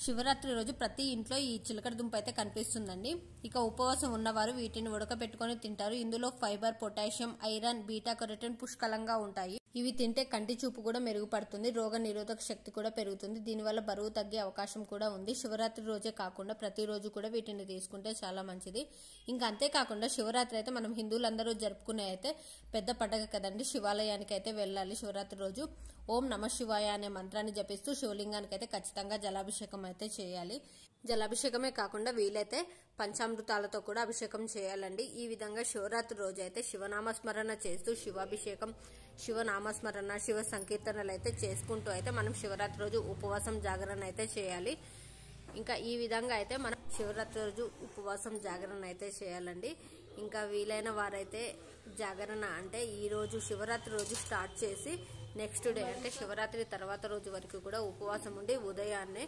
శివరాత్రి రోజు ప్రతి ఇంట్లో ఈ చిలకడ దుంప అయితే కనిపిస్తుందండి. ఇక ఉపవాసం ఉన్నవారు వీటిని ఉడకబెట్టుకొని తింటారు. ఇందులో fibre, potassium, iron, beta carotene పుష్కలంగా ఉంటాయి. ఇవి తింటే కంటి చూపు కూడా మెరుగుపడుతుంది, రోగ నిరోధక శక్తి కూడా పెరుగుతుంది. దీనివల్ల బరువు తగ్గే అవకాశం కూడా ఉంది. శివరాత్రి రోజే కాకుండా ప్రతిరోజు కూడా వీటిని తీసుకుంటే చాలా మంచిది. ఇంకా అంతేకాకుండా శివరాత్రి అయితే మనం హిందువులందరూ జరుపుకునే అయితే పెద్ద పండగ కదండి. శివాలయానికి అయితే వెళ్ళాలి. శివరాత్రి రోజు ఓం నమ శివాయ అనే మంత్రాన్ని జపిస్తూ శివలింగానికి అయితే ఖచ్చితంగా జలాభిషేకం అయితే చేయాలి. జలాభిషేకమే కాకుండా వీలైతే పంచామృతాలతో కూడా అభిషేకం చేయాలండి. ఈ విధంగా శివరాత్రి రోజు అయితే శివనామస్మరణ చేస్తూ శివాభిషేకం, శివనామస్మరణ, శివ సంకీర్తనలు అయితే చేసుకుంటూ అయితే మనం శివరాత్రి రోజు ఉపవాసం జాగరణ అయితే చేయాలి. ఇంకా ఈ విధంగా అయితే మనం శివరాత్రి రోజు ఉపవాసం జాగరణ అయితే చేయాలండి. ఇంకా వీలైన వారైతే జాగరణ అంటే ఈ రోజు శివరాత్రి రోజు స్టార్ట్ చేసి నెక్స్ట్ డే అంటే శివరాత్రి తర్వాత రోజు వరకు కూడా ఉపవాసం ఉండి ఉదయాన్నే